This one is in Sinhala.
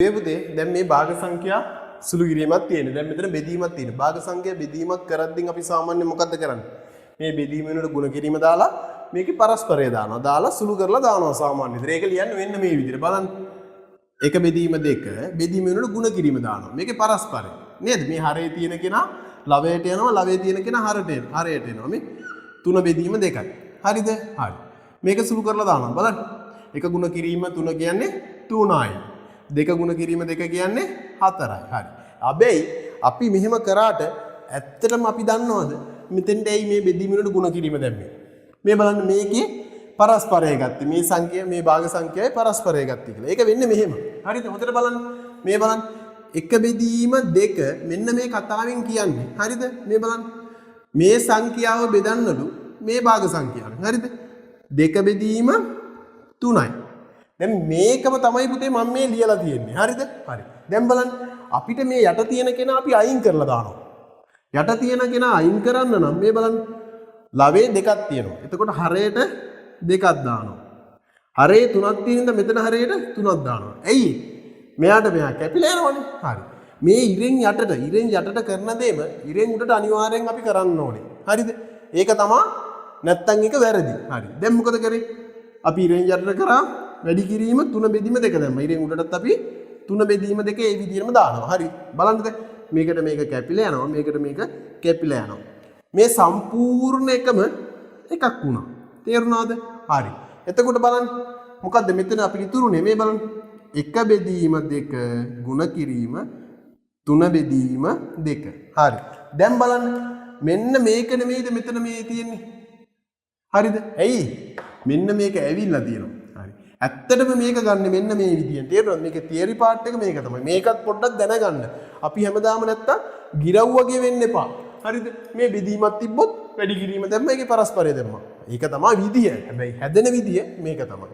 මේ පුතේ දැන් මේ භාග සංඛ්‍යා සුළු කිරීමක් තියෙනවා. දැන් මෙතන බෙදීමක් තියෙනවා. භාග සංඛ්‍යා බෙදීමක් කරද්දී අපි සාමාන්‍යයෙන් මොකද්ද කරන්නේ? මේ බෙදීම වෙනුවට ගුණ කිරීම දාලා මේකේ පරස්පරය දානවා. දාලා සුළු කරලා දානවා සාමාන්‍ය විදිහට. ඒක ලියන්නේ වෙන්න මේ විදිහට. බලන්න. එක බෙදීම දෙක බෙදීම වෙනුවට ගුණ කිරීම දානවා. මේකේ පරස්පරය. නේද? මේ හරේ තියෙන කෙනා ලවයට යනවා. ලවයේ තියෙන කෙනා හරයට එනවා. මේ තුන බෙදීම දෙකයි. හරිද? හරි. මේක සුළු කරලා දානවා. බලන්න. එක ගුණ කිරීම 3 කියන්නේ 3යි. දෙක ගුණ කිරීම 2 කියන්නේ 4යි. හරි. හැබැයි අපි මෙහෙම කරාට ඇත්තටම අපි දන්නවද මෙතෙන්ට ඇයි මේ බෙදීම වලට ගුණ කිරීම දැම්මේ? මේ බලන්න මේකේ පරස්පරය ගත්තේ. මේ සංඛ්‍යාව මේ භාග සංඛ්‍යාවේ පරස්පරය ගත්තේ කියලා. ඒක වෙන්නේ මෙහෙම. හරිද? හොඳට බලන්න. මේ බලන්න. එක බෙදීම 2 මෙන්න මේ කතාවෙන් කියන්නේ. හරිද? මේ බලන්න. මේ සංඛ්‍යාව බෙදන්නලු මේ භාග සංඛ්‍යාව. හරිද? දෙක බෙදීම 3යි. දැන් මේකම තමයි පුතේ මම මේ ලියලා තියෙන්නේ. හරිද? හරි. දැන් බලන්න අපිට මේ යට තියෙන කෙනා අපි අයින් කරලා දානවා. යට තියෙන කෙනා අයින් කරන්න නම් මේ බලන්න ලවේ දෙකක් තියෙනවා. එතකොට හරයට දෙකක් දානවා. හරේ තුනක් තියෙනින්ද මෙතන හරයට තුනක් දානවා. ඇයි? මෙයාට මෙයා කැපිලා යනවනේ. හරි. මේ ඉරෙන් යටට කරන දේම ඉරෙන් උඩට අනිවාර්යෙන් අපි කරන්න ඕනේ. හරිද? ඒක තමයි නැත්තම් ඒක වැරදි. හරි. දැන් මොකද කරේ? අපි ඉරෙන් යටට කරා වැඩි කිරීම 3 බෙදීම 2 දැම්මා. ඉරෙන් උඩටත් අපි 3 බෙදීම 2 ඒ විදිහටම දානවා. හරි. බලන්නද? මේකට මේක කැපිලා යනවා. මේකට මේක කැපිලා යනවා. මේ සම්පූර්ණ එකම එකක් වුණා. තේරුණාද? හරි. එතකොට බලන්න මොකද්ද මෙතන අපිට ඉතුරුනේ මේ බලන්න. 1 බෙදීම 2 ගුණ කිරීම 3 බෙදීම 2. හරි. දැන් බලන්න මෙන්න මේක නෙමෙයිද මෙතන මේ තියෙන්නේ. හරිද? ඇයි? මෙන්න මේක ඇවිල්ලා තියෙනවා. හරි. ඇත්තටම මේක ගන්න මෙන්න මේ විදියෙන්. තේරුණාද? මේකේ තියරි පාර්ට් එක මේක තමයි. මේකත් පොඩ්ඩක් දැනගන්න. අපි හැමදාම නැත්තම් ගිරව් වගේ වෙන්න එපා. හරිද? මේ බෙදීමක් තිබ්බොත් වැඩි කිරීම දැම්ම ඒකේ පරස්පරය දැම්මා. ඒක තමයි විදිය. හැබැයි හැදෙන විදිය මේක තමයි.